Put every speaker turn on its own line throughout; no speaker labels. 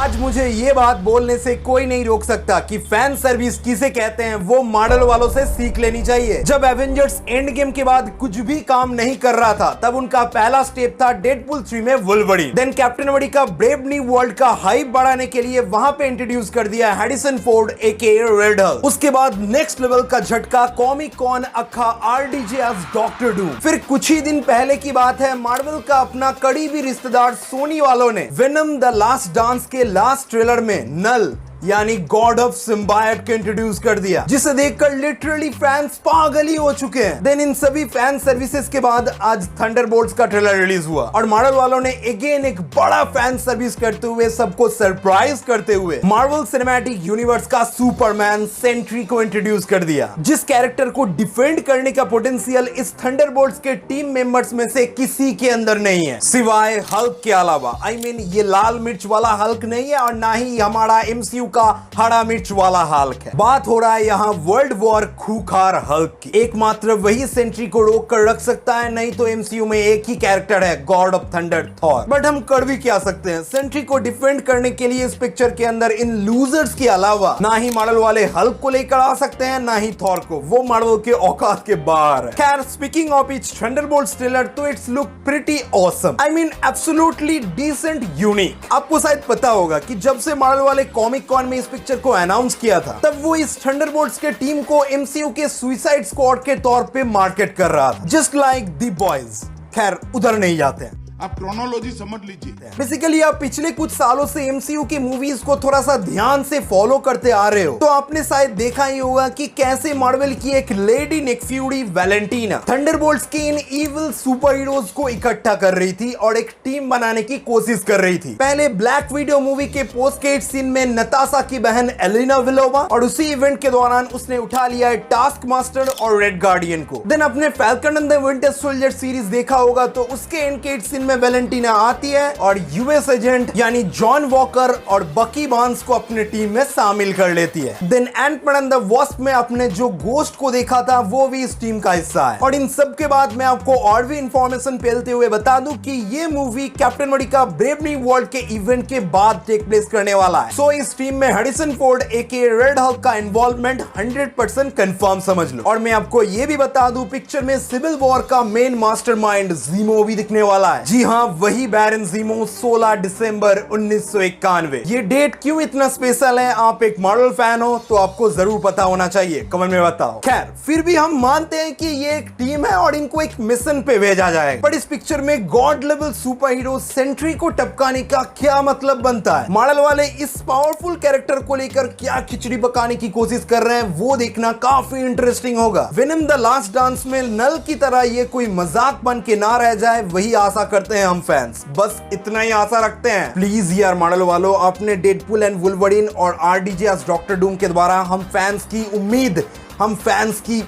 आज मुझे ये बात बोलने से कोई नहीं रोक सकता कि फैन सर्विस किसे कहते हैं वो मार्वल वालों से सीख लेनी चाहिए। जब एवेंजर्स एंड गेम के बाद कुछ भी काम नहीं कर रहा था तब उनका पहला स्टेप था डेडपूल 3 में Wolverine. Then Captain America Brave New World का हाइप बढ़ाने के लिए वहां पे इंट्रोड्यूस कर दिया Harrison Ford AKA Red Hulk. उसके बाद नेक्स्ट लेवल का झटका कॉमिक कॉन अखा आरडीजे एज डॉक्टर डूम। फिर कुछ ही दिन पहले की बात है, मार्वल का अपना करीबी रिश्तेदार सोनी वालों ने वेनम द लास्ट डांस के लास्ट ट्रेलर में नल यानी गॉड ऑफ सिम्बायट को इंट्रोड्यूस कर दिया, जिसे देखकर लिटरली फैंस पागल ही हो चुके हैं। देन इन सभी फैन सर्विसेज के बाद आज थंडरबोल्ट्स का ट्रेलर रिलीज हुआ और मार्वल वालों ने अगेन एक बड़ा फैन सर्विस करते हुए सबको सरप्राइज करते हुए मार्वल सिनेमैटिक यूनिवर्स का सुपरमैन सेंट्री को इंट्रोड्यूस कर दिया, जिस कैरेक्टर को डिफेंड करने का पोटेंशियल इस थंडरबोल्ट्स के टीम मेंबर्स में से किसी के अंदर नहीं है सिवाय हल्क के अलावा। आई मीन ये लाल मिर्च वाला हल्क नहीं है और ना ही हमारा एमसीयू का हरा मिर्च वाला हल्क है। बात हो रहा है यहाँ वर्ल्ड वॉर खूंखार हल्क की। एकमात्र वही सेंट्री को रोक कर रख सकता है, नहीं तो एमसीयू में एक ही कैरेक्टर है God of thunder Thor. But हम कर भी क्या सकते हैं, सेंट्री को डिफेंड करने के लिए इस पिक्चर के अंदर इन लूजर्स के अलावा ना ही मार्वल वाले हल्क को लेकर आ सकते हैं ना ही थॉर को, वो मार्वल के औकात के बाहर है। खैर speaking of it's Thunderbolts trailer, तो it's look pretty awesome. I mean absolutely decent unique. आपको शायद पता होगा कि जब से मार्वल वाले कॉमिक कॉन में इस पिक्चर को अनाउंस किया था तब वो इस थंडरबोल्ट्स के टीम को एमसीयू के सुसाइड स्क्वाड के तौर पे मार्केट कर रहा था, जस्ट लाइक द बॉयज। खैर उधर नहीं जाते हैं,
आप क्रोनोलॉजी समझ लीजिए।
बेसिकली आप पिछले कुछ सालों से एमसीयू की मूवीज को थोड़ा सा ध्यान से फॉलो करते आ रहे हो तो आपने शायद देखा ही होगा कि कैसे मार्वल की एक lady Nick Fury Valentina Thunderbolts के इन इविल सुपर हीरोज को इकट्ठा कर रही थी और एक टीम बनाने की कोशिश कर रही थी। पहले ब्लैक विडो मूवी के पोस्ट क्रेडिट सीन में नताशा की बहन एलिना विलोवा और उसी इवेंट के दौरान उसने उठा लिया है टास्क मास्टर और रेड गार्डियन को। देन अपने falcon and the winter soldier series देखा होगा तो उसके एंड क्रेडिट सीन में वैलेंटीना आती है और यूएस एजेंट यानी जॉन वॉकर और बकी बार्न्स को अपने टीम में शामिल कर लेती है। Then Ant-Man and the Wasp में अपने जो गोस्ट को देखा था वो भी इस टीम का हिस्सा है। और इन सब के बाद मैं आपको और भी इंफॉर्मेशन फैलते हुए बता दूं कि ये movie captain America Brave New world के इवेंट के बाद टेक प्लेस करने वाला है। सो इस टीम में Harrison Ford AKA Red Hulk का इन्वॉल्वमेंट 100% कंफर्म समझ लो। और मैं आपको ये भी बता दूं पिक्चर में सिविल वॉर का मेन मास्टरमाइंड ज़ीमो भी दिखने वाला है। जी हाँ, वही बैरन ज़ीमो 16 दिसंबर 1991। ये डेट क्यों इतना स्पेशल है? आप एक मार्वल फैन हो तो आपको जरूर पता होना चाहिए, कमेंट में बताओ। खैर फिर भी हम मानते हैं कि ये एक टीम है और इनको एक मिशन पे भेजा जाएगा, पर इस पिक्चर में god level superhero Sentry को टपकाने का क्या मतलब बनता है? मार्वल वाले इस पावरफुल कैरेक्टर को लेकर क्या खिचड़ी पकाने की कोशिश कर रहे हैं वो देखना काफी इंटरेस्टिंग होगा। वेनम द लास्ट डांस में नल की तरह ये कोई मजाक बन के ना रह जाए, वही आशा करते हैं हम फैंस। बस इतना ही आशा रखते हैं। प्लीज यार मार्वल वालों, आपने डेडपूल एंड वुल्वरीन और आरडीजे एज डॉक्टर डूम के द्वारा हम फैंस की उम्मीद, हम फैंस की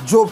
जो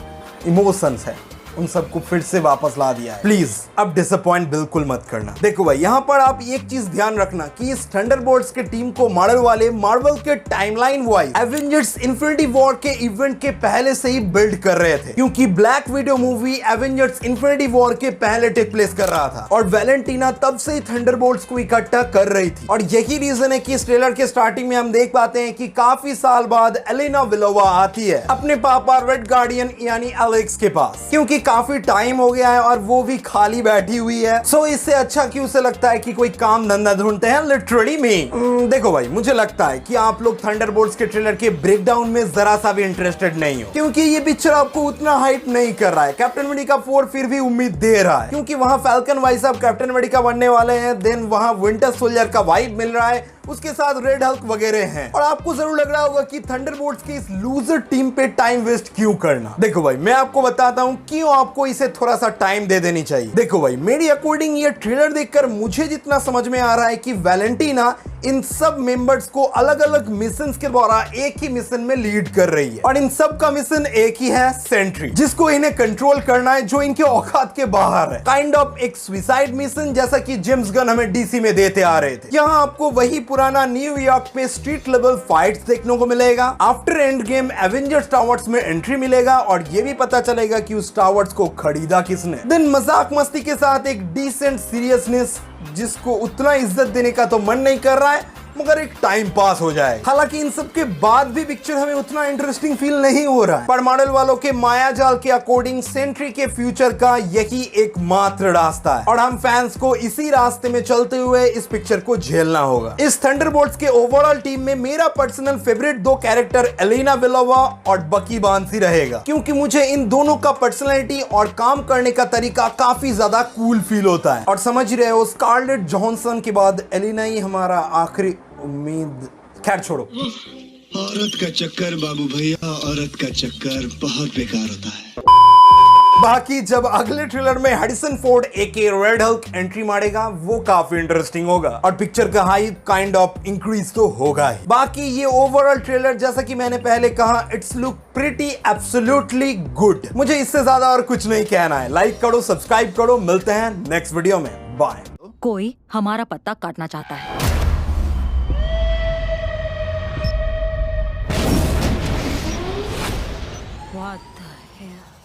इमोशंस है उन सबको फिर से वापस ला दिया है। प्लीज अब डिसअपॉइंट बिल्कुल मत करना। देखो भाई, यहाँ पर आप एक चीज ध्यान रखना कि इस थंडरबोल्ट्स के टीम को मार्वल वाले मार्वल के timeline wise Avengers infinity war के इवेंट के पहले से ही बिल्ड कर रहे थे, क्योंकि black window movie Avengers infinity war के पहले टेक प्लेस कर रहा था और वैलेंटीना तब से ही थंडरबोल्ट्स को इकट्ठा कर रही थी। और यही रीजन है कि इस ट्रेलर के स्टार्टिंग में हम देख पाते हैं कि काफी साल बाद एलिना विलोवा आती है अपने पापा रेड गार्डियन यानी एलेक्स के पास, क्योंकि काफी टाइम हो गया है और वो भी खाली बैठी हुई है। सो इससे अच्छा क्यों से लगता है कि कोई काम धंधा ढूंढते हैं लिटरली में। देखो भाई, मुझे लगता है कि आप लोग थंडरबोल्ट्स के ट्रेलर के ब्रेकडाउन में जरा सा भी इंटरेस्टेड नहीं हो, क्योंकि ये पिक्चर आपको उतना हाइप नहीं कर रहा है। कैप्टन अमेरिका 4 फिर भी उम्मीद दे रहा है, क्योंकि वहां फैल्कन भाई साहब कैप्टन अमेरिका बनने वाले हैं। देन वहां विंटर सोल्जर का वाइब मिल रहा है, उसके साथ रेड हल्क वगैरह हैं। और आपको जरूर लग रहा होगा कि थंडरबोल्ट्स की इस लूजर टीम पे टाइम वेस्ट क्यों करना। देखो भाई, मैं आपको बताता हूं क्यों आपको इसे थोड़ा सा टाइम दे देनी चाहिए। देखो भाई, मेरी अकॉर्डिंग ये ट्रेलर देखकर मुझे जितना समझ में आ रहा है कि वैलेंटीना इन सब मेंबर्स को अलग अलग मिशंस के द्वारा एक ही मिशन में लीड कर रही है और इन सब का मिशन एक ही है, सेंट्री, जिसको इन्हें कंट्रोल करना है, जो इनके औकात के बाहर है। काइंड ऑफ एक सुसाइड मिशन जैसा कि जेम्स गन हमें डीसी में देते आ रहे थे। यहाँ आपको वही पुराना न्यूयॉर्क पे स्ट्रीट लेवल फाइट्स देखने को मिलेगा। After end game Avengers towers में एंट्री मिलेगा और ये भी पता चलेगा कि उस टावर्स को खरीदा किसने। देन मजाक मस्ती के साथ एक डिसेंट सीरियसनेस जिसको उतना इज्जत देने का तो मन नहीं कर रहा है, मगर एक टाइम पास हो जाए। हालांकि इन सब के बाद भी पिक्चर हमें उतना इंटरेस्टिंग फील नहीं हो रहा है, पर मार्वल वालों के माया जाल के अकॉर्डिंग सेंट्री के फ्यूचर का यही एकमात्र रास्ता है और हम फैंस को इसी रास्ते में चलते हुए इस पिक्चर को झेलना होगा। इस थंडरबोल्ट्स के ओवरऑल टीम में मेरा पर्सनल फेवरेट दो कैरेक्टर एलेना बेलोवा और बकी बार्न्स रहेगा, क्योंकि मुझे इन दोनों का पर्सनैलिटी और काम करने का तरीका काफी ज्यादा कूल फील होता है। और समझ रहे हो, स्कारलेट जॉनसन के बाद एलेना ही हमारा आखिरी उम्मीद। खैर छोड़ो,
औरत का चक्कर बाबू भैया, औरत का चक्कर बहुत बेकार होता है।
बाकी जब अगले ट्रेलर में Harrison Ford AKA Red Hulk entry मारेगा वो काफी इंटरेस्टिंग होगा और पिक्चर का हाइप काइंड ऑफ इंक्रीज तो होगा ही। बाकी ये ओवरऑल ट्रेलर, जैसा कि मैंने पहले कहा, it's look pretty absolutely good. मुझे इससे ज्यादा और कुछ नहीं कहना है। लाइक करो, सब्सक्राइब करो, मिलते हैं नेक्स्ट वीडियो में। बाय।
कोई हमारा पत्ता काटना चाहता है। What the hell?